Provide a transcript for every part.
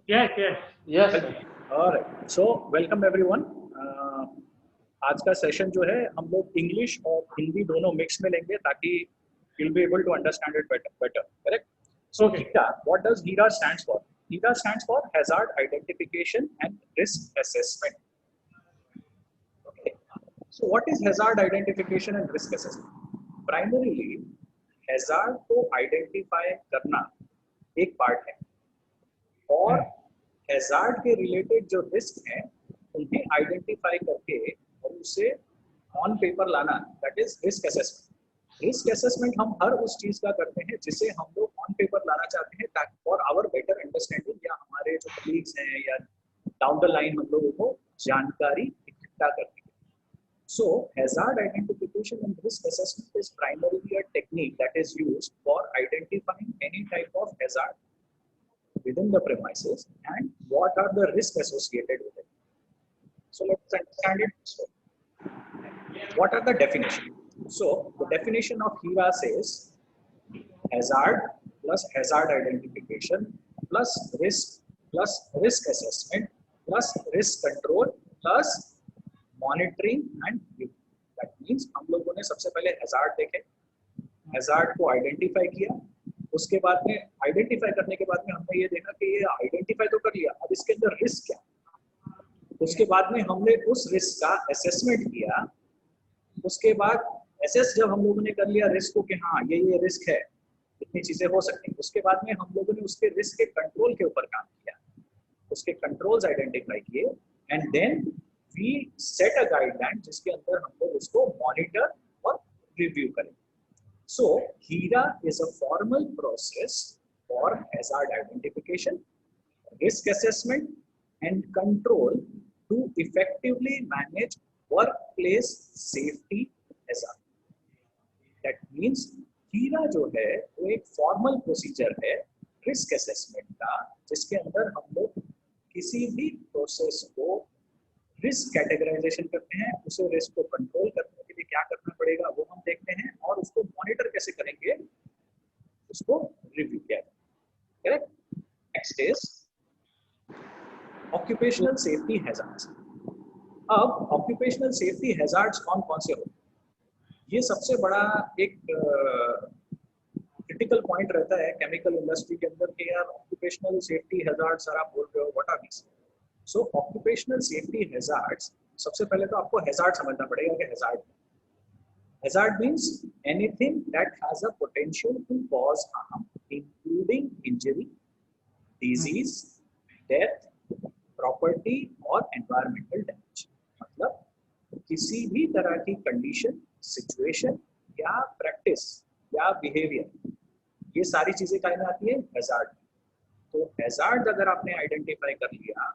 Yes, yes. Yes, sir. Alright, so welcome everyone. आज का session जो है हम लोग इंग्लिश और हिंदी दोनों मिक्स में लेंगे ताकि you'll be able to understand it better. Correct? So Okay. HERA, what does HERA stands for? HERA stands for Hazard Identification and Risk Assessment. Okay. So what is Hazard Identification and Risk Assessment? Primarily, hazard को identify करना एक part है और hazard के related जो risk हैं उन्हें identify करके और उसे ऑन पेपर लाना, that is risk assessment. Risk assessment हम हर उस चीज का करते हैं जिसे हम लोग ऑन पेपर लाना चाहते हैं ताकि फॉर आवर बेटर अंडरस्टैंडिंग, या हमारे जो कलीग्स हैं या डाउन द लाइन हम लोगों को जानकारी इकट्ठा करने के। So hazard identification and risk assessment is primarily a technique that is used for identifying any type of hazard within the premises and what are the risks associated with it. So let's understand it this way. What are the definitions? So the definition of HERA says hazard plus hazard identification plus risk assessment plus risk control plus monitoring and review. That means हम लोगों ने सबसे पहले hazard देखे, hazard को identify किया, उसके बाद में आइडेंटिफाई करने के बाद में हमने ये देखा कि ये आइडेंटिफाई तो कर लिया, अब इसके अंदर रिस्क क्या। उसके बाद में हमने उस रिस्क का असेसमेंट किया, उसके बाद असेस जब हम लोगों ने कर लिया रिस्क को कि हाँ ये रिस्क है, इतनी चीजें हो सकती हैं, उसके बाद में हम लोगों ने उसके रिस्क के कंट्रोल के ऊपर काम किया, उसके कंट्रोल्स आइडेंटिफाई किए and then we set a guideline जिसके अंदर हम लोग उसको मॉनिटर और रिव्यू करें। So HERA is a formal process for hazard identification, risk assessment and control to effectively manage workplace safety hazard. That means HERA जो है वो एक formal procedure है risk assessment का, जिसके अंदर हम लोग किसी भी प्रोसेस को रिस्क कैटेगराइजेशन करते हैं, उसे रिस्क को कंट्रोल करने के लिए क्या करना पड़ेगा वो हम देखते हैं और उसको मॉनिटर कैसे करेंगे उसको रिव्यू किया जाए। Correct? Next is occupational safety hazards. अब ऑक्यूपेशनल सेफ्टी हैजार्ड्स कौन कौन से होते हैं? ये सबसे बड़ा एक क्रिटिकल पॉइंट रहता है केमिकल इंडस्ट्री के अंदर कि यार ऑक्यूपेशनल सेफ्टी हैजार्ड्स आप बोल रहे हो, what are these? So occupational safety hazards, सबसे पहले तो आपको hazard समझना पड़ेगा कि hazard means anything that has a potential to cause harm, including injury, disease, death, property और environmental damage। मतलब किसी भी तरह की कंडीशन, सिचुएशन या प्रैक्टिस या बिहेवियर, ये सारी चीजें क्या में आती है? hazard। तो hazard अगर आपने आइडेंटिफाई कर लिया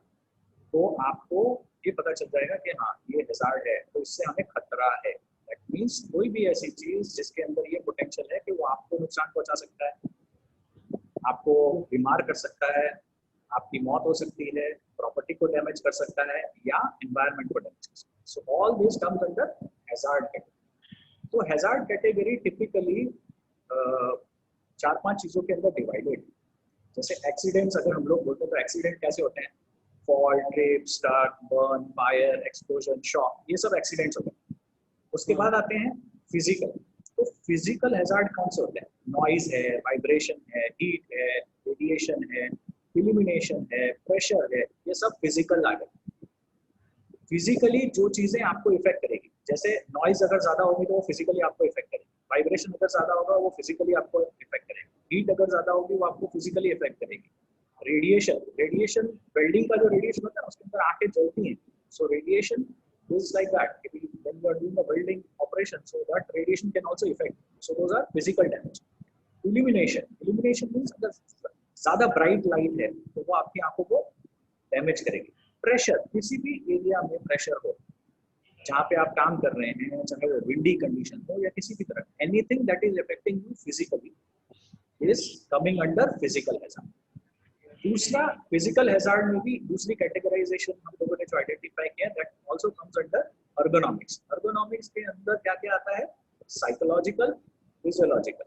तो आपको ये पता चल जाएगा कि हाँ ये हैजार्ड है, तो इससे हमें खतरा है। दैट मींस कोई भी ऐसी चीज जिसके अंदर ये पोटेंशियल है कि वो आपको नुकसान पहुंचा सकता है, आपको बीमार कर सकता है, आपकी मौत हो सकती है, प्रॉपर्टी को डैमेज कर सकता है या एनवायरनमेंट को डैमेज कर सकता है। So all this comes under hazard category. तो हैजार्ड कैटेगरी टिपिकली 4-5 चीजों के अंदर डिवाइडेड। जैसे एक्सीडेंट्स अगर हम लोग बोलते हैं तो एक्सीडेंट कैसे होते हैं? Fall, trip, start, burn, fire, explosion, shock, ये सब एक्सीडेंट्स होते हैं। उसके बाद आते हैं फिजिकल। तो फिजिकल हैजार्ड कौन से होते हैं? नॉइज है, वाइब्रेशन है, हीट है, रेडिएशन है, इल्यूमिनेशन है, प्रेशर है, ये सब फिजिकल आ गए। फिजिकली जो चीजें आपको इफेक्ट करेगी, जैसे नॉइज अगर ज्यादा होगी तो वो फिजिकली आपको इफेक्ट करेगी, वाइब्रेशन अगर ज्यादा होगा वो फिजिकली आपको इफेक्ट करेगी, हीट अगर ज्यादा होगी वो आपको फिजिकली इफेक्ट करेगी। रेडिएशन वेल्डिंग का जो रेडिएशन होता है उसके अंदर आंखें जलती हैं, so radiation is like that when you are doing a welding operation, so that radiation can also affect, so those are physical damage. Illumination means अगर ज्यादा ब्राइट लाइट है तो वो आपकी आंखों को डैमेज करेगी। प्रेशर, किसी भी एरिया में प्रेशर हो, जहाँ पे आप काम कर रहे हैं, चाहे वो विंडी कंडीशन हो या किसी भी तरह, anything that is affecting you physically is coming under physical hazard. दूसरा फिजिकल हैजार्ड में भी दूसरी कैटेगराइजेशन हम लोगों ने जो आइडेंटिफाई किया, that also comes under ergonomics. Ergonomics के अंदर क्या क्या आता है? साइकोलॉजिकल, फिजियोलॉजिकल,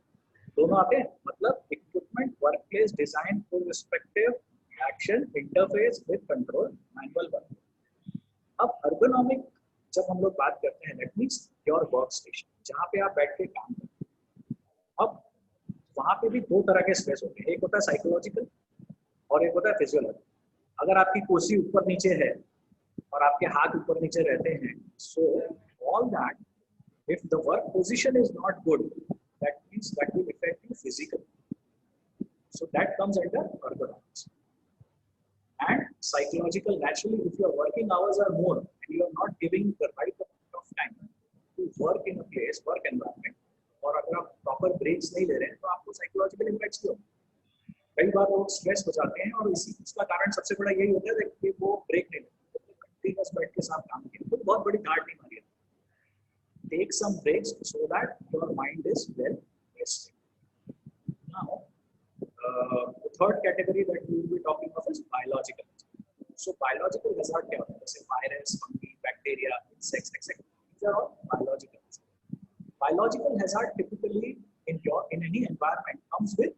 दोनों आते हैं। मतलब equipment, work place design, respective function interface with control manual work. अब अर्गोनॉमिक जब हम लोग बात करते हैं, that means your work station, जहाँ पे आप बैठ के काम करते हैं। अब वहाँ पे भी दो तरह के स्ट्रेस होते हैं, एक होता है साइकोलॉजिकल और एक होता है फिजियोलॉजिकल। अगर आपकी कुर्सी ऊपर नीचे है और आपके हाथ ऊपर नीचे रहते हैं, so all that, if the work position is not good, that means that will affect you physically. So that comes under ergonomics. And psychological, naturally, if your working hours are more and you are not giving the right amount of time to work in a place, work environment, और अगर आप proper breaks नहीं ले रहे हैं तो आपको psychological impacts भी होंगे। कई बार लोग स्ट्रेस हो जाते हैं और इसका कारण सबसे बड़ा यही होता है कि वो ब्रेक नहीं लेते, कंटिन्यूअस बैठ के साथ काम किया, तो बहुत बड़ी घाट नहीं मारी है। Take some breaks so that your mind is well rested. Now, the third category that we will be talking of is biological. So, biological hazard क्या होता है? जैसे virus, fungi, bacteria, insects, etc. These are all biological. Biological hazard typically in any environment comes with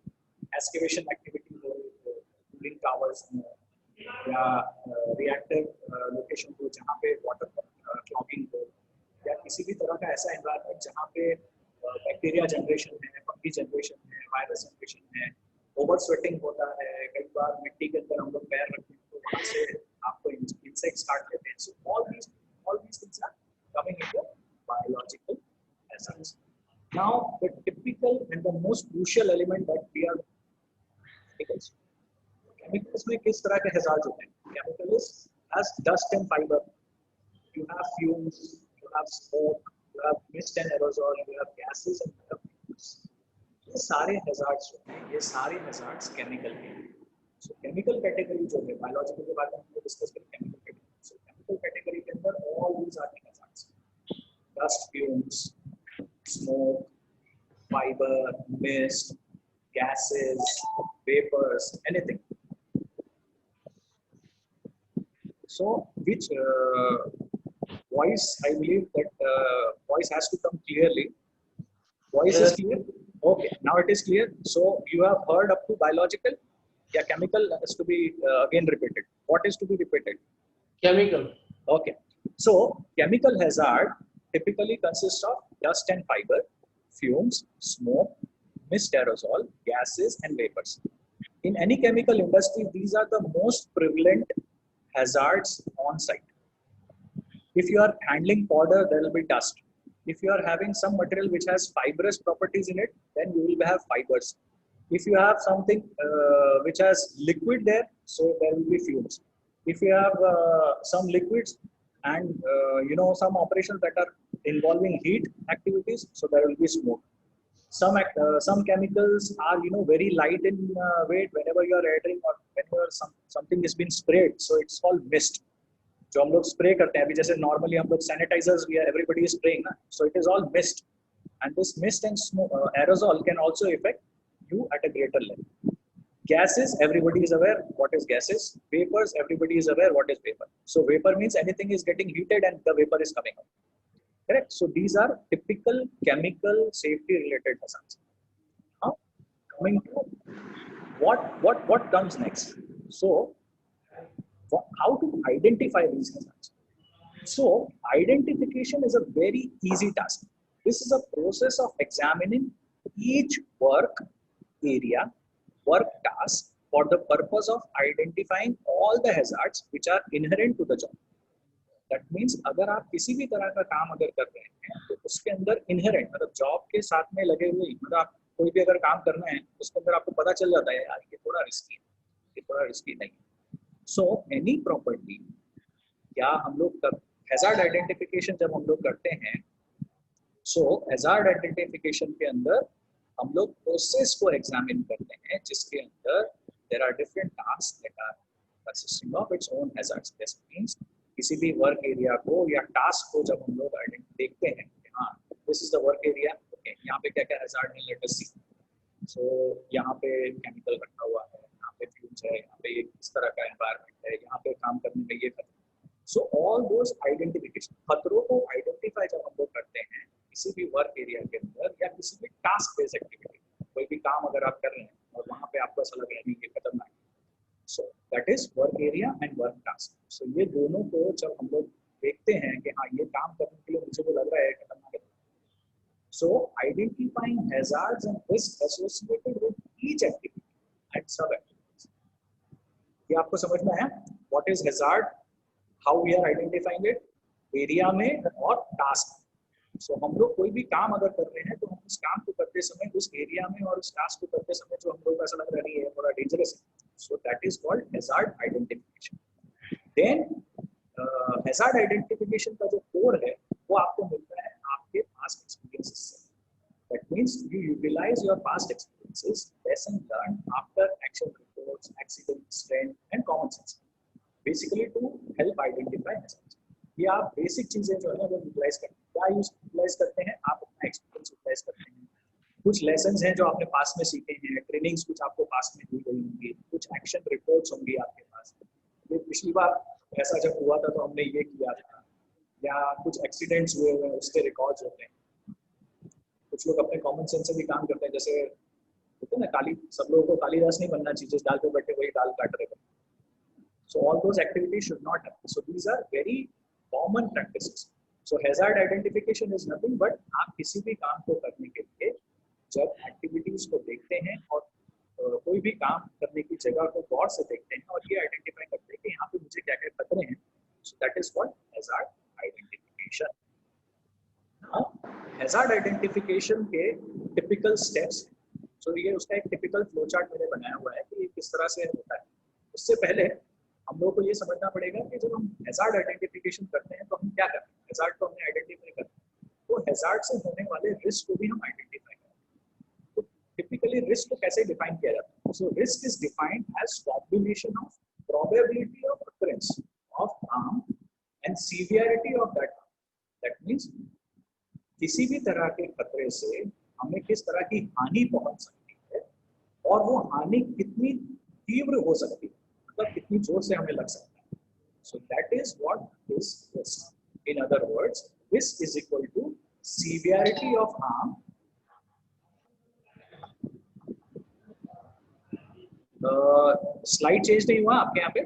excavation activity, cooling towers, या reactor location हो जहाँ पे water clogging हो, या किसी भी तरह का ऐसा एनवायरनमेंट जहाँ पे बैक्टीरिया जनरेशन है, फंगी जनरेशन है, वायरस जनरेशन है, ओवर स्वेटिंग होता है, कई बार मिट्टी के अंदर हम लोग पैर रखते हैं तो वहाँ से आपको इंसेक्ट्स काट लेते हैं। So all these things are coming into biological hazards. Now the typical and the most crucial element that we are chemicals. Chemicals में किस तरह के hazards होते हैं? Chemicals has dust and fiber. You have fumes, you have smoke, you have mist and aerosol, you have gases and you have fumes. ये सारे hazards होते हैं, ये सारे hazards chemical के हैं। So chemical category जो है, biological के बारे में हम लोग discuss करें chemical category. So chemical category के अंदर all these are the hazards: dust, fumes, smoke, fiber, mist, gases, vapors, anything. So which voice, I believe that voice has to come clearly. Voice is clear? Okay, now it is clear. So you have heard up to biological. Yeah, chemical has to be again repeated. What is to be repeated? Chemical. Okay. So chemical hazard typically consists of dust and fiber, fumes, smoke, mist, aerosol, gases and vapors. In any chemical industry, these are the most prevalent hazards on site. If you are handling powder, there will be dust. If you are having some material which has fibrous properties in it, then you will have fibers. If you have something which has liquid there, so there will be fumes. If you have some liquids and some operations that are involving heat activities, so there will be smoke. Some chemicals are very light in weight. Whenever you are entering or whenever something is being sprayed, so it's called mist. जो हम लोग spray करते हैं, अभी जैसे normally हम लोग sanitisers भी है, एवरीबॉडी इज स्प्रेइंग ना, so it is all mist, and this mist and aerosol can also affect you at a greater level. Gases, everybody is aware what is gases. Vapors, everybody is aware what is vapor. So vapor means anything is getting heated and the vapor is coming out. Correct? So these are typical chemical safety related hazards. Now coming to what comes next. So how to identify these hazards? So identification is a very easy task. This is a process of examining each work area, work task for the purpose of identifying all the hazards which are inherent to the job. That means अगर आप किसी भी तरह का काम अगर कर रहे हैं तो उसके अंदर inherent, मतलब जॉब के साथ में लगे हुए, मतलब आप कोई भी अगर काम करना है उसके अंदर आपको पता चल जाता है यार ये थोड़ा रिस्की है, ये थोड़ा रिस्की नहीं है. So any property, क्या हम लोग hazard identification जब हम लोग करते हैं, so hazard identification के अंदर हम लोग process को examine करते हैं जिसके अंदर there are different tasks that are consisting of its own hazards. This means किसी भी work area को या task को जब हम लोग देखते हैं, हाँ this is the work area, okay, यहाँ पे क्या क्या hazard है, let us see. So यहाँ पे chemical रखा हुआ है, यहाँ पे fumes है, यहाँ पे इस तरह का environment है, यहाँ पे काम करने में ये खतरा. So all those identification, खतरों को identify जब हम लोग करते हैं किसी भी work area के अंदर या किसी भी task based activity, कोई भी काम अगर आप कर रहे हैं और वहाँ पे आपको ऐसा लग रहा है कि ये खतरनाक है, so that is work area and work task. So ये दोनों को जब हम लोग देखते हैं कि हाँ ये काम करने के लिए मुझे को लग रहा है खतरनाक है, so identifying hazards and risks associated with each activity and sub activities, ये आपको समझ में है what is hazard, how we are identifying it, area में और टास्क। सो हम लोग कोई भी काम अगर कर रहे हैं तो हम उस काम को करते समय उस एरिया में और उस टास्क को करते समय जो हम लोग ऐसा लग रहा है थोड़ा डेंजरस है, so that is called hazard identification. Then hazard identification का जो कोर है वो आपको मिलता है आपके पास्ट एक्सपीरियंसेस से। That means you utilize your past experiences, lesson learn after action reports, accident, strength and common sense, basically to help identify hazards. ये आप बेसिक चीजें जो है ना वो यूटिलाइज करते हैं। क्या यूटिलाइज करते हैं? आप अपना एक्सपीरियंस यूटिलाइज करते हैं, कुछ लेसन्स हैं जो आपने पास में सीखे हैं, ट्रेनिंग्स कुछ आपको पास में दी गई होंगी, कुछ एक्शन रिपोर्ट्स होंगी आपके पास, ये पिछली बार ऐसा जब हुआ था तो हमने ये किया था, या कुछ एक्सीडेंट्स हुए हुए हैं उसके रिकॉर्ड्स होते हैं। कुछ लोग अपने कॉमन सेंस से भी काम करते हैं, जैसे होते हैं ना काली, सब लोगों को कालीदास नहीं बनना चाहिए, जिस डाल पे बैठे वही डाल काट रहे। So all those activities should not happen. So these are very common practices. So hazard identification is nothing but आप किसी भी काम को करने के लिए जब एक्टिविटीज को देखते हैं और कोई भी काम करने की जगह को गौर से देखते हैं और ये आइडेंटिफाई करते हैं कि यहाँ पे मुझे क्या क्या खतरे हैं, so that is called hazard identification. Now hazard identification के typical steps, so ये उसका एक typical flow chart मैंने बनाया हुआ है कि ये किस तरह से होता है। उससे पहले हम लोग को ये समझना पड़ेगा कि जब हम हैजार्ड आइडेंटिफिकेशन करते हैं तो हम क्या करते हैं। हैजार्ड को हमने आइडेंटिफाई करते हैं तो हैजार्ड से होने वाले रिस्क को भी हम आइडेंटिफाई करते हैं। तो टिपिकली रिस्क को कैसे डिफाइन किया जाता है? So risk is defined as combination of probability of occurrence of harm and severity of that harm. That means किसी भी तरह के खतरे से हमें किस तरह की हानि पहुंच सकती है और वो हानि कितनी तीव्र हो सकती है, मतलब कितनी जोर से हमें लग सकता है। So that is what is risk. In other words, risk is equal to severity of harm slide change नहीं हुआ आपके यहाँ पे?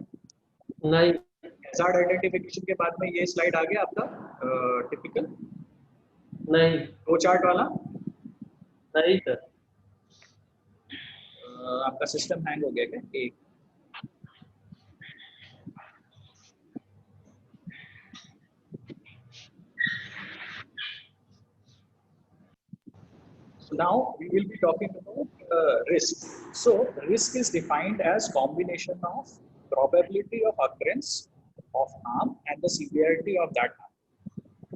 नहीं। हैजार्ड आइडेंटिफिकेशन के बाद में ये स्लाइड आ गया आपका टिपिकल? नहीं। फ्लो चार्ट वाला? नहीं सर। आपका सिस्टम हैंग हो गया क्या? एक So now we will be talking about risk. So risk is defined as combination of probability of occurrence of harm and the severity of that harm.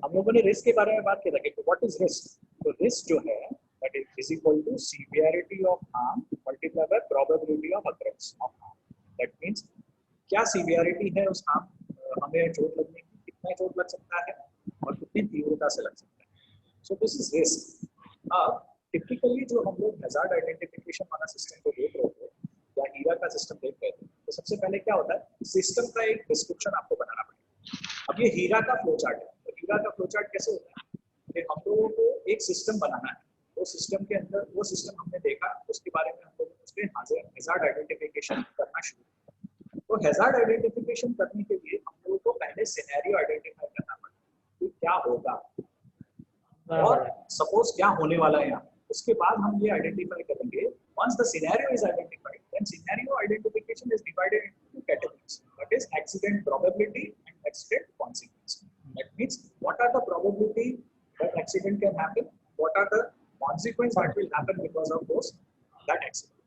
हम लोगों ने रिस्क के बारे में बात किया था कि व्हाट इज रिस्क। तो रिस्क जो है that is equal to severity of harm multiply by probability of occurrence of harm. That means क्या सीवियरिटी है उस हार्म, हमें चोट लगने की, कितना चोट लग सकता है और कितनी तीव्रता से लग सकता है। So this is risk. अब टिपिकली जो हम लोग हैजार्ड आइडेंटिफिकेशन वाला सिस्टम को देख रहे थे या हीरा का सिस्टम देख रहे थे, तो सबसे पहले क्या होता है, सिस्टम का एक डिस्क्रिप्शन आपको बनाना पड़ेगा। अब ये हीरा का फ्लो चार्ट है, तो हीरा का फ्लो चार्ट कैसे होता है कि हम लोगों को एक सिस्टम बनाना है, वो सिस्टम के अंदर वो सिस्टम हमने देखा, उसके बारे में हम लोगों ने उसके हैजार्ड आइडेंटिफिकेशन करना शुरू किया। तो हैजार्ड आइडेंटिफिकेशन करने के लिए हम लोगों को पहले सिनेरियो आइडेंटिफाई करना पड़ेगा कि क्या होगा और सपोज क्या होने वाला है यहाँ। उसके बाद हम ये आइडेंटिफाई करेंगे। once the scenario is identified, then scenario identification is divided into two categories, that is accident probability and accident consequence. That means what are the probability that accident can happen, what are the consequences that will happen because of those that accident.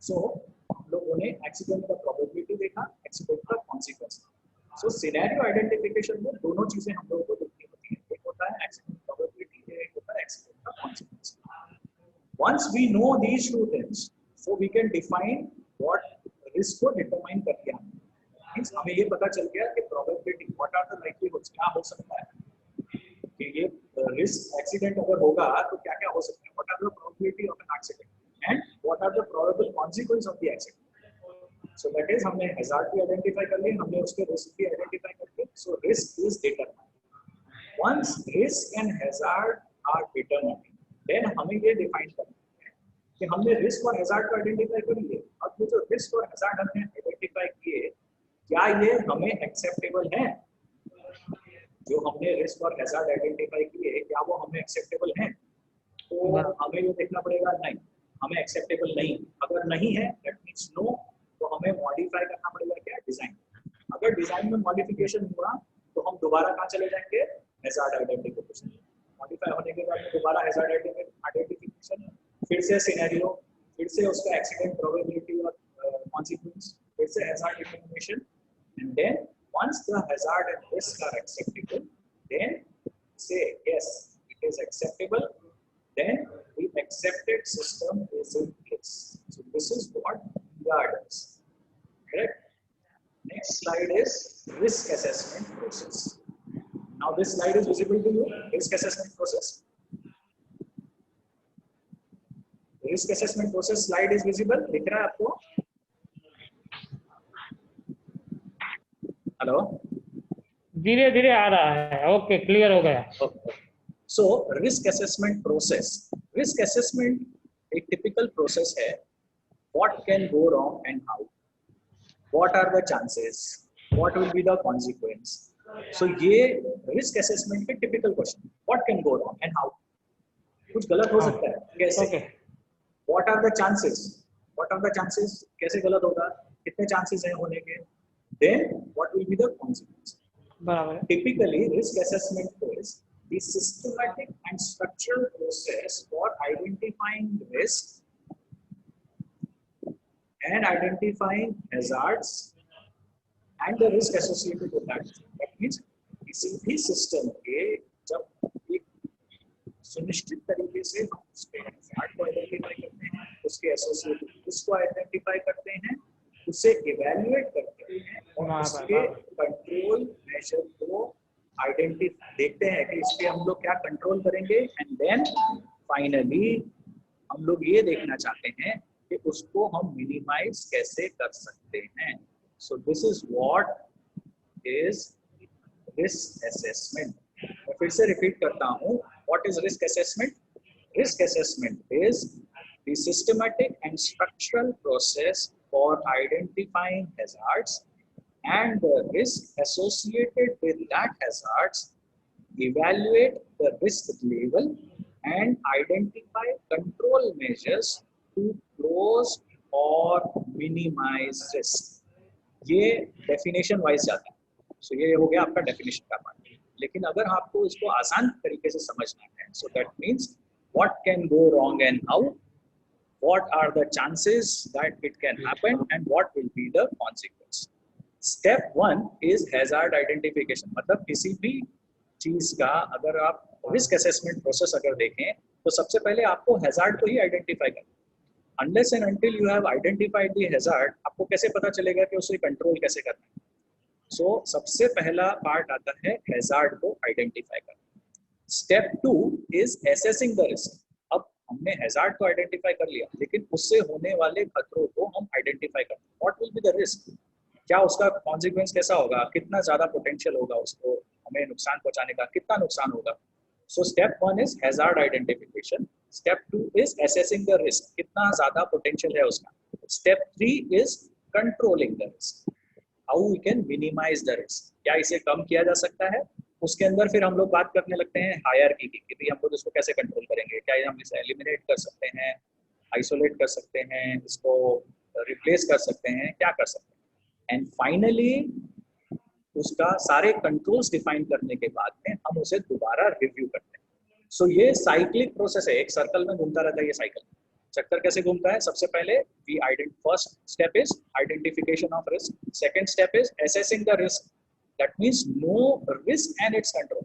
So हम लोगों ने accident का probability देखा, accident का consequence। so scenario identification में दोनों चीजें हम लोगों को देखनी होती है, एक होता है accident probability, एक होता है accident का consequence। Once we know these two things, so we can define what risk को determine कर लिया। Means हमें ये पता चल गया कि probability, what are the likelihoods, क्या हो सकता है कि ये risk accident अगर होगा तो क्या क्या हो सकता है, what are the probability of an accident and what are the probable consequences of the accident. So that is हमने hazard भी identify कर लिया, हमने उसके risk भी identify कर लिया। So risk is determined. Once risk and hazard are determined, then हमें ये डिफाइन करना है कि हमने रिस्क और हैजार्ड को आइडेंटिफाई कर लिए। अब ये जो रिस्क और हैजार्ड हमने आइडेंटिफाई किए, क्या ये हमें एक्सेप्टेबल है? जो हमने रिस्क और हैजार्ड आइडेंटिफाई किए, क्या वो हमें एक्सेप्टेबल है? तो हमें ये देखना पड़ेगा, नहीं हमें एक्सेप्टेबल नहीं। अगर नहीं है दैट मीन्स नो, तो हमें मॉडिफाई करना पड़ेगा क्या? डिजाइन। अगर डिजाइन में मॉडिफिकेशन हुआ तो हम दोबारा कहाँ चले जाएंगे? Hazard identification. मॉडिफाई होने के बाद में दोबारा हैजार्ड आइडेंटिफिकेशन, फिर से सिनेरियो, फिर से उसका एक्सीडेंट प्रोबेबिलिटी और कॉन्सिक्वेंस, फिर से hazard determination, and then once the hazard and risk are acceptable, then say yes, it is acceptable, then the accepted system is in place. So this is what PR does. Correct? Next slide is risk assessment process. Now this slide is visible to you. Risk assessment process. Risk assessment process slide is visible. दिख रहा है आपको? Hello, धीरे धीरे आ रहा है। Okay, clear हो गया। So risk assessment process, risk assessment एक टिपिकल प्रोसेस है। What can go wrong and how, what are the chances, what will be the consequence. So ये रिस्क असेसमेंट के typical question, what can go wrong and how, कुछ गलत हो सकता है कैसे? What are the chances, what are the chances, कैसे गलत होगा, कितने चांसेस हैं होने के, then what will be the consequence. Typically risk assessment is the systematic and structural process for identifying risks and identifying hazards and the risk associated with that. That means किसी भी system के जब एक सुनिश्चित तरीके से हम उसके हैजार्ड को आइडेंटिफाई करते हैं, उसके एसोसिएटेड रिस्क को आइडेंटिफाई करते हैं, उसे इवैल्यूएट करते हैं और उसके कंट्रोल मेजर को आइडेंटिफाई देखते हैं कि इस पे हम लोग क्या कंट्रोल करेंगे, एंड देन फाइनली हम लोग ये देखना चाहते हैं कि उसको हम मिनिमाइज कैसे कर सकते हैं। So this is what is risk assessment. मैं फिर से रिपीट करता हूँ, what is risk assessment? Risk assessment is the systematic and structural process for identifying hazards and the risk associated with that hazards, evaluate the risk level and identify control measures to close or minimize risk. ये definition wise जाता है। So ये हो गया आपका definition का part. लेकिन अगर आपको इसको आसान तरीके से समझना है, so that means what can go wrong and how, what are the chances that it can happen and what will be the consequence. Step 1 is hazard identification. मतलब किसी भी चीज का अगर आप रिस्क असेसमेंट प्रोसेस अगर देखें तो सबसे पहले आपको हैजार्ड को ही आइडेंटिफाई करना। Unless and until you have identified the hazard, आपको कैसे पता चलेगा कि उसे कंट्रोल कैसे करना है? सो सबसे पहला पार्ट आता है हैजार्ड को आइडेंटिफाई करना। Step 2 is assessing the risk. अब हमने हैजार्ड को आइडेंटिफाई कर लिया, लेकिन उससे होने वाले खतरों को हम आइडेंटिफाई करते हैं। What will be the risk? क्या उसका कॉन्सिक्वेंस कैसा होगा, कितना ज्यादा पोटेंशियल होगा उसको हमें नुकसान पहुंचाने का, कितना नुकसान होगा। So step 1 is hazard identification. Step 2 is assessing the risk. कितना ज्यादा पोटेंशियल है उसका। Step 3 is controlling the risk. How we can minimize the risk. क्या इसे कम किया जा सकता है? उसके अंदर फिर हम लोग बात करने लगते हैं हायरार्की की, कि भाई हम लोग इसको कैसे कंट्रोल करेंगे, क्या हम इसे एलिमिनेट कर सकते हैं, आइसोलेट कर सकते हैं, इसको रिप्लेस कर सकते हैं, क्या कर सकते हैं। एंड फाइनली उसका सारे कंट्रोल्स डिफाइन करने के बाद में हम उसे दोबारा रिव्यू करते हैं। सो ये साइक्लिक प्रोसेस है, एक सर्कल में घूमता रहता है ये साइकिल। चक्कर कैसे घूमता है? सबसे पहले first step is identification of risk, second step is assessing the risk, that means know risk and its control.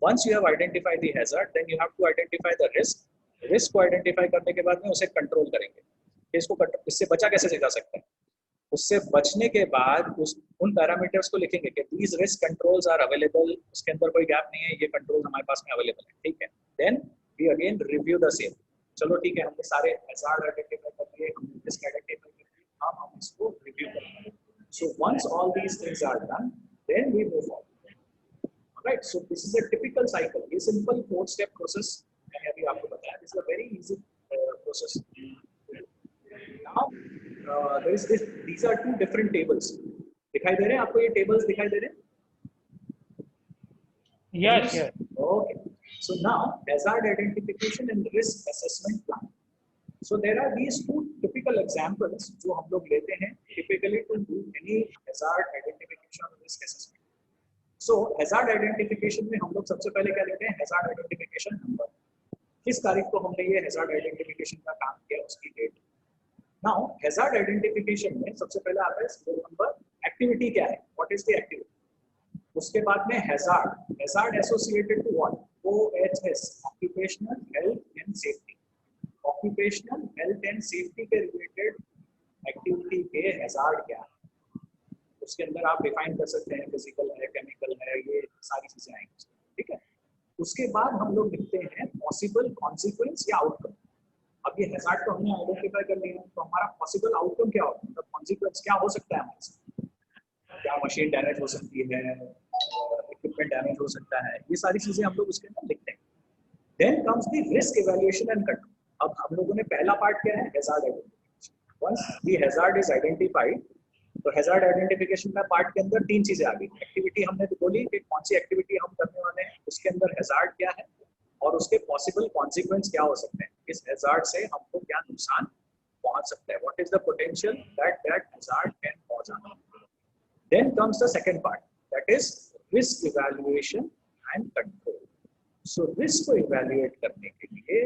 Once you have identified the hazard, then you have to identify the risk. Risk को identify करने के बाद में उसे control करेंगे, इससे बचा कैसे जा सकता है। उससे बचने के बाद उन पैरामीटर्स को लिखेंगे कि these risk controls are available, उसके अंदर कोई गैप नहीं है, ये कंट्रोल हमारे पास में अवेलेबल है, ठीक है। Then we again review the same. चलो ठीक है, हमने सारे हैजार्ड आइडेंटिफाई कर लिए, हमने रिस्क आइडेंटिफाई कर लिया, अब हम इसको रिव्यू करेंगे। So once all these things are done, then we move on. Alright, so this is a typical cycle. A simple 4-step process. मैंने अभी आपको बताया. This is a very easy process. Now, these are two different tables. दिखाई दे रहे हैं आपको, ये tables दिखाई दे रहे हैं? Yes, yes. Okay. So now hazard identification and risk assessment plan. So there are these two typical examples जो हम लोग लेते हैं typically to do any hazard identification or risk assessment. So hazard identification में हम लोग सबसे पहले क्या लेते हैं? hazard identification number. किस तारीख को हमने ये hazard identification का काम किया, उसकी डेट. Now hazard identification में सबसे पहले आता है serial number, activity क्या है? What is the activity? उसके बाद में hazard associated to what? OHS, occupational health and safety. Occupational health and safety के related activity के hazard क्या है? उसके अंदर आप define कर सकते हैं, physical है, chemical है, ये सारी चीजें आएंगी, ठीक है? उसके बाद हम लोग लिखते हैं possible consequence या outcome. अब ये hazard को हमने identify कर लिया, तो हमारा possible outcome क्या होगा? मतलब consequence क्या हो सकता है हमारे साथ? क्या मशीन डैमेज हो सकती है, इक्विपमेंट डैमेज हो सकता है, ये सारी चीजें हम लोग उसके अंदर लिखते हैं. Then comes the risk evaluation and control. अब हम लोगों ने पहला पार्ट क्या है? Hazard identification. Once the hazard is identified, तो हैजार्ड आइडेंटिफिकेशन का पार्ट के अंदर तीन चीजें आ गई. एक्टिविटी हमने तो बोली कि कौन सी एक्टिविटी हम करने वाले हैं, उसके अंदर हैजार्ड क्या है और उसके पॉसिबल कॉन्सिक्वेंस क्या हो सकते हैं, इस हैजार्ड से हमको क्या नुकसान पहुंच सकता है, what is the potential that hazard can cause us. Then comes the second part, that is risk evaluation and control. So risk को evaluate करने के लिए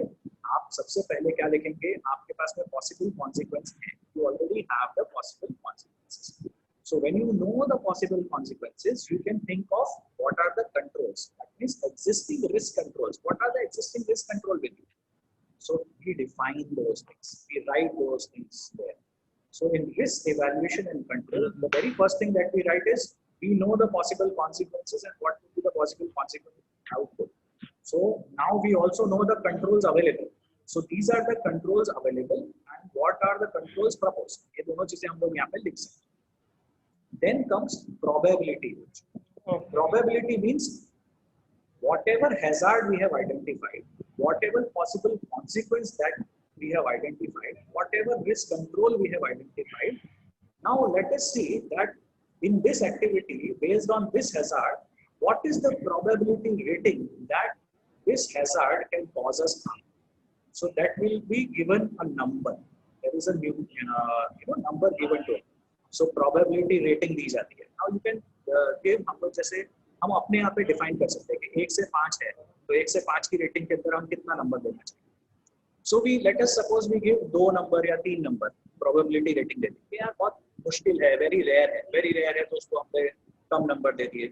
आप सबसे पहले क्या लिखेंगे? आपके पास में possible consequences हैं. You already have the possible consequences. So when you know the possible consequences, you can think of what are the controls. That means existing risk controls. What are the existing risk control with you? So we define those things. We write those things there. So in risk evaluation and control, the very first thing that we write is we know the possible consequences and what will be the possible consequences output. So now we also know the controls available. So these are the controls available and what are the controls proposed. ये दोनों चीजें हम लोग यहाँ पे लिख सकते हैं. Then comes probability. Probability means whatever hazard we have identified, whatever possible consequence that we have identified, whatever risk control we have identified. Now let us see that in this activity, based on this hazard, what is the probability rating that this hazard can cause us harm. So that will be given a number. There is a new number given to it. So probability rating दी जाती है. Now you can give, हम लोग जैसे हम अपने यहाँ पे define कर सकते हैं कि 1 से 5 है, तो 1 से 5 की रेटिंग के अंदर हम कितना नंबर देना चाहिए. So we let us suppose we give 2 number या 3 नंबर probability rating दे देंगे. यार बहुत मुश्किल है, very rare है, तो उसको हमने कम नंबर दे दिए.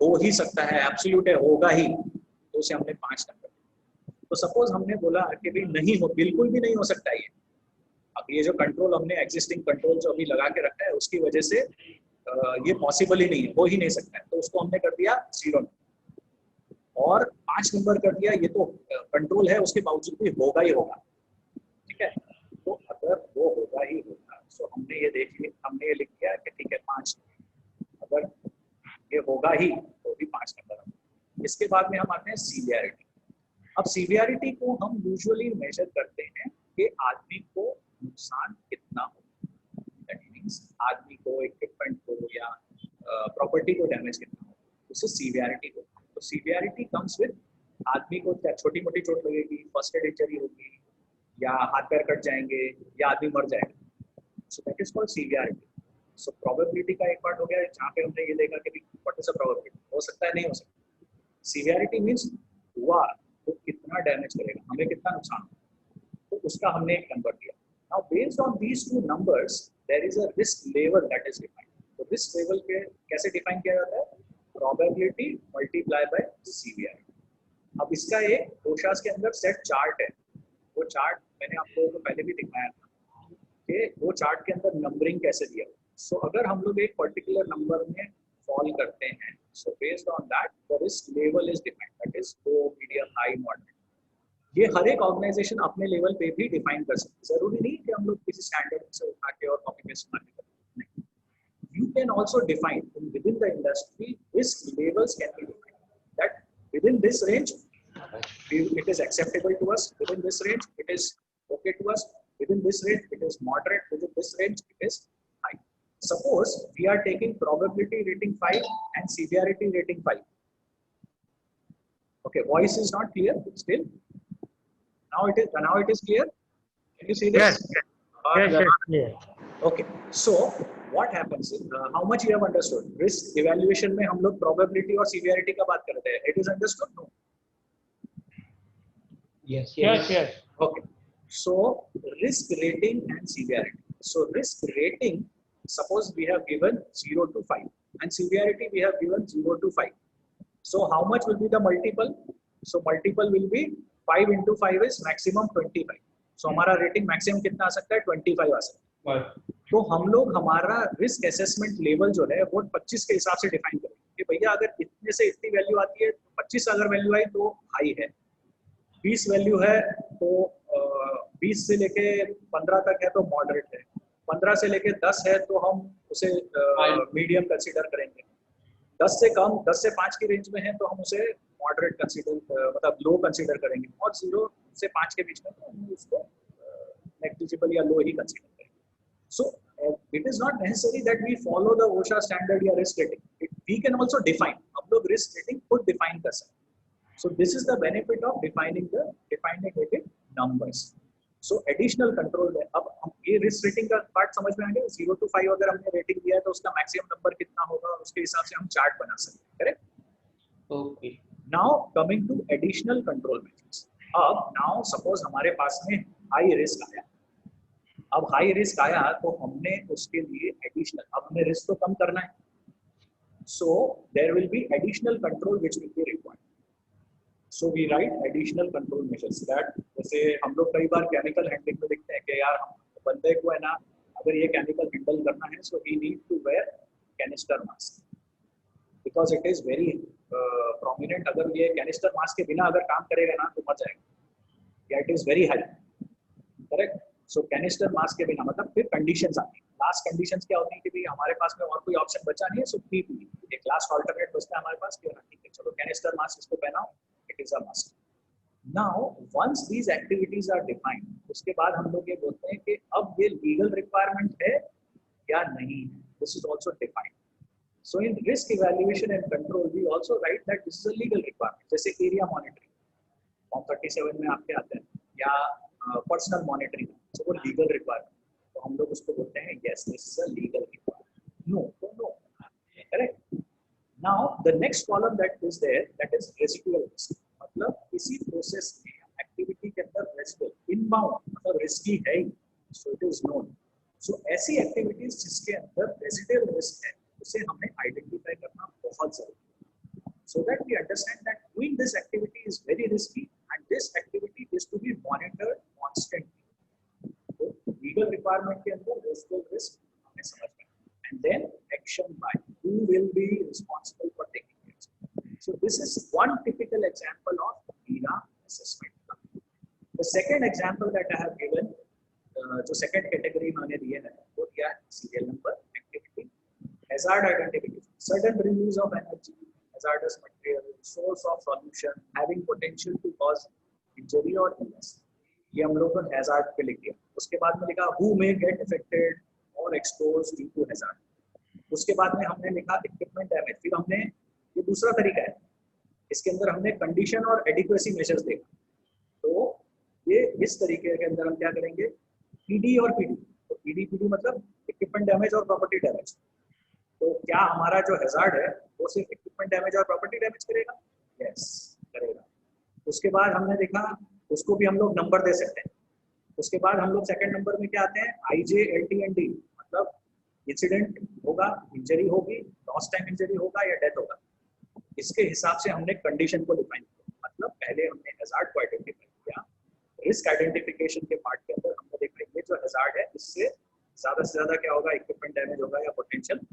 हो ही सकता है, absolute है, होगा ही, तो उसे हमने 5 नंबर. तो suppose हमने बोला कि भी नहीं हो, बिल्कुल भी नहीं हो सकता ये. अब ये जो कंट्रोल हमने एग्जिस्टिंग कंट्रोल जो अभी लगा के रखा है उसकी वजह से ये पॉसिबल ही नहीं है, हो ही नहीं सकता है, तो उसको हमने कर दिया 0 और 5 नंबर कर दिया. ये तो कंट्रोल है, उसके बावजूद भी होगा ही होगा, ठीक है. तो अगर वो होगा ही होगा, तो हमने ये देख लिया, हमने ये लिख दिया कि ठीक है 5. अगर ये होगा ही तो भी 5 नंबर. इसके बाद में हम आते हैं सीवियरिटी. अब सीवियरिटी को हम यूजुअली मेजर करते हैं कि आदमी को नुकसान कितना हो. दैट मींस आदमी को, इक्विपमेंट को या प्रॉपर्टी को डैमेज कितना हो, उससे सीवियरिटी हो. तो सीवियरिटी कम्स विद आदमी को क्या छोटी मोटी चोट लगेगी, फर्स्ट एड इंजरी होगी, या हाथ पैर कट जाएंगे, या आदमी मर जाएगा. सो that is called severity. So probability का एक पार्ट हो गया जहाँ पे हमने ये देखा कि व्हाट इज द प्रोबेबिलिटी, हो सकता है, नहीं हो सकता. सीवियरिटी मींस हुआ तो कितना डैमेज करेगा, हमें कितना नुकसान होगा, तो उसका हमने एक नंबर दिया. Now based on these 2 numbers there is a risk level that is defined. तो रिस्क लेवल के कैसे डिफाइन किया जाता है? Probability multiply by severity. अब इसका एक कोशास के अंदर सेट चार्ट है. वो चार्ट मैंने आप लोगों को पहले भी दिखाया था कि वो चार्ट के अंदर नंबरिंग कैसे दिया. सो अगर हम लोग एक पर्टिकुलर नंबर में फॉल करते हैं, so based on that the risk level is defined, that is low, medium, high, moderate. ये हर एक ऑर्गेनाइजेशन अपने लेवल पे भी डिफाइन कर सकते हैं. जरूरी नहीं कि हम लोग किसी स्टैंडर्ड से उठा के और कॉपी पेस्ट मार के. You can also define within the industry risk levels can be defined. That within this range, it is acceptable to us. Within this range, it is okay to us. Within this range, it is moderate. Within this range, it is high. suppose we are taking probability rating 5 and severity rating 5. Okay, voice is not clear still. Now it is clear. Can you see this? Yes. Yes, yes. Okay, so what happens is how much you have understood? Risk evaluation में हम लोग probability और severity का बात करते हैं. It is understood? No. Yes. Yes. Okay. So risk rating and severity. So risk rating, suppose we have given 0 to 5 and severity we have given 0 to 5. So how much will be the multiple? So multiple will be 5 into 5 is maximum 25. So हमारा rating maximum कितना आ सकता है? 25 आ सकता है. तो हम लोग हमारा रिस्क असेसमेंट लेवल जो है वो 25 के हिसाब से डिफाइन करेंगे कि भैया अगर इतने से इतनी वैल्यू आती है, 25 अगर वैल्यू आई तो हाई है, 20 वैल्यू है तो 20 से लेके 15 तक है तो मॉडरेट है, 15 से लेके 10 है तो हम उसे मीडियम कंसीडर करेंगे, 10 से कम 10 से 5 की रेंज में है तो हम उसे मॉडरेट कंसीडर मतलब लो कंसीडर करेंगे, और 0 से 5 के बीच में तो हम उसको नेग्लिजिबल या लो ही कंसीडर करेंगे. So it is not necessary that we follow the OSHA standard या risk rating. We can also define. हम लोग risk rating खुद define कर सकते हैं. So this is the benefit of defining it in numbers. So additional control है. अब हम ये risk rating का part समझ में आएंगे. 0 to 5 अगर हमने rating दिया है तो उसका maximum number कितना होगा, उसके हिसाब से हम chart बना सकते हैं. Correct? Okay. Now coming to additional control measures. अब now suppose हमारे पास में high risk आया. अब हाई रिस्क आया तो हमने उसके लिए एडिशनल, अब हमें रिस्क तो कम करना है, so there will be additional control which will be required. So we write additional control measures that, जैसे हम लोग कई बार केमिकल हैंडलिंग में देखते हैं कि यार हम बंदे को है ना अगर ये केमिकल हैंडल करना है so he need to wear canister mask because it is very prominent. अगर ये कैनिस्टर मास्क के बिना अगर काम करेगा ना तो मर जाएगा, या it is very high. Correct. So canister mask के बिना मतलब फिर कंडीशंस आती हैं. लास्ट कंडीशंस क्या होती है कि भाई हमारे पास में और कोई ऑप्शन बचा नहीं है, सो पीपी एक लास्ट अल्टरनेट बचता है हमारे पास कि ठीक है चलो कैनिस्टर मास्क इसको पहनाओ, it is a must. Now once these activities are defined, उसके बाद हम लोग ये बोलते हैं कि अब ये लीगल रिक्वायरमेंट है या नहीं है. This is also defined. So in risk evaluation and control we also write that this is a legal requirement. जैसे एरिया मॉनिटरिंग फॉर्म 37 में आपके आते हैं, या पर्सनल मॉनिटरिंग, so वो लीगल रिक्वायरमेंट, तो हम लोग उसको बोलते हैं yes this is a legal requirement. No तो no. Correct. Now the next column that is there that is residual risk. मतलब किसी प्रोसेस में एक्टिविटी के अंदर रेसिडुअल इनबाउंड मतलब रिस्की है ही, सो इट इज नोन. सो ऐसी एक्टिविटीज जिसके अंदर रेसिडुअल रिस्क है उसे हमें आइडेंटिफाई करना बहुत जरूरी है, so that we understand that doing this activity is very risky and this activity is to be monitored constantly. So legal requirement के अंदर residual risk हमें समझना है, and then action by who will be responsible for taking it. So this is one typical example of HERA assessment. The second example that I have given, जो second category मैंने दिया है वो दिया है serial number activity, hazard identification, sudden release of energy, hazardous material, source of solution, having potential to cause injury or illness. ये हम लोगों ने hazard पे लिख दिया. उसके बाद में लिखा who may get affected or exposed due to hazard. उसके बाद में हमने लिखा equipment damage. फिर हमने ये दूसरा तरीका है, इसके अंदर हमने condition और adequacy measures देखा. तो ये इस तरीके के अंदर हम क्या करेंगे, PD और PD. तो PD मतलब equipment damage और property damage. तो क्या हमारा जो हैजार्ड है वो सिर्फ इक्विपमेंट डैमेज और प्रॉपर्टी डैमेज करेगा? यस करेगा. उसके बाद हमने देखा उसको भी हम लोग नंबर दे सकते हैं. उसके बाद हम लोग सेकंड नंबर में क्या आते हैं, IJ, LT एंड D, मतलब इंसिडेंट होगा, इंजरी होगी, लॉस्ट टाइम इंजरी होगा या डेथ होगा. इसके हिसाब से हमने कंडीशन को डिफाइन किया. मतलब पहले हमने हैजार्ड को आइडेंटिफाई किया, रिस्क आइडेंटिफिकेशन के पार्ट के अंदर हमने देखा ये जो हैजार्ड है इससे ज्यादा से ज्यादा क्या होगा, इक्विपमेंट डैमेज होगा या पोटेंशियल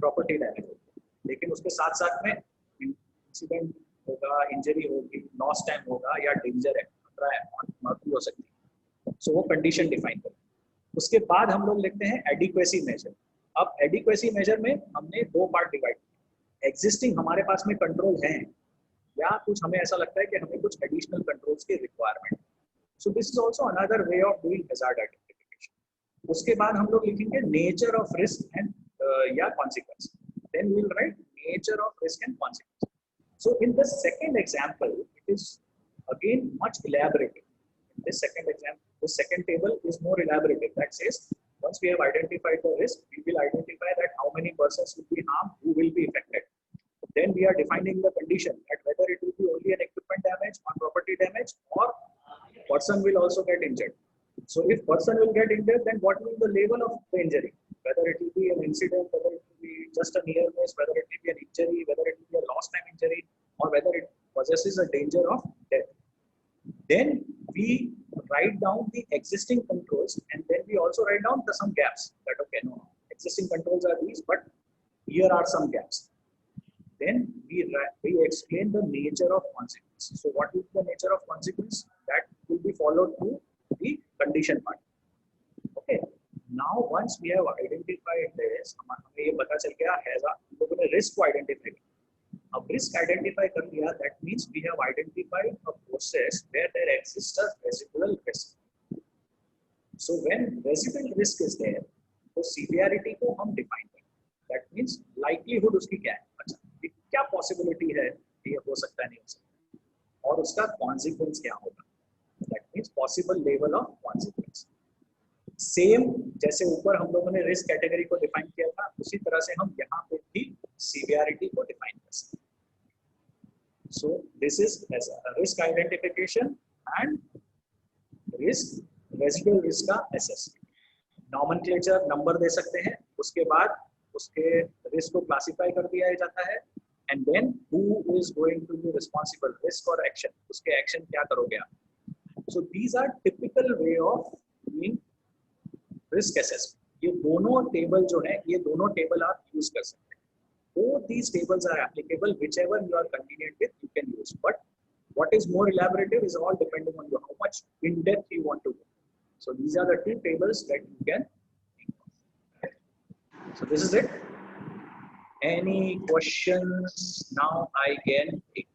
प्रॉपर्टी डैमेज होगी. लेकिन उसके साथ साथ में इंसिडेंट होगा, इंजरी होगी, लॉस टाइम होगा या डेंजर है, खतरा है, मौत भी हो सकती है. सो वो कंडीशन डिफाइन करें. उसके बाद हम लोग लिखते हैं एडिक्वेसी मेजर. अब एडिक्वेसी मेजर में हमने दो पार्ट डिवाइड किए. एग्जिस्टिंग हमारे पास में कंट्रोल हैं या कुछ हमें ऐसा लगता है कि हमें कुछ एडिशनल कंट्रोल्स की requirement. So this is also another way of doing hazard identification. उसके बाद हम लोग लिखेंगे nature of risk and consequence. Then we will write nature of risk and consequence. So in the second example, it is again much elaborated. In this second example, the second table is more elaborated. That says once we have identified the risk, we will identify that how many persons will be harmed, who will be affected. Then we are defining the condition that whether it will be only an equipment damage or property damage, or person will also get injured. So if person will get injured, then what will be the level of the injury? Whether it will be an incident, whether it will be just a near miss, whether it will be an injury, whether it will be a lost time injury, or whether it possesses a danger of death. Then we write down the existing controls, and then we also write down some gaps. That okay, no, existing controls are these, but here are some gaps. Then we explain the nature of consequence. So what is the nature of consequence? That will be followed through the condition part. Okay. Now once we have identified this, हमें ये पता चल गया hazard, हम लोगों ने risk को identify किया. अब रिस्क आइडेंटिफाई कर लिया, that means we have identified a process where there exists a residual risk. So when residual risk is there, तो severity को हम define करें. That means likelihood उसकी क्या है? अच्छा, क्या possibility है ये हो सकता है नहीं हो सकता, और उसका consequence क्या होगा? That means possible level of consequence. Same जैसे ऊपर हम लोगों ने रिस्क कैटेगरी को डिफाइन किया था, उसी तरह से हम यहाँ पे भी सीवियरिटी को डिफाइन कर सकते हैं. So this is risk identification and risk residual risk का असेसमेंट. नॉमेनक्लेचर नंबर दे सकते हैं, उसके बाद उसके रिस्क को क्लासिफाई कर दिया जाता है, and then who is going to be responsible, risk और एक्शन, उसके एक्शन क्या करोगे आप. So these are typical way of doing risk assessment. ये दोनों टेबल जो है, ये दोनों टेबल आप यूज कर सकते हैं. Both these tables are applicable, whichever you are convenient with, you can use. But what is more elaborative is all depending on you, how much in depth you want to go. So these are the two tables that you can think of. So this is it. Any questions? Now I can take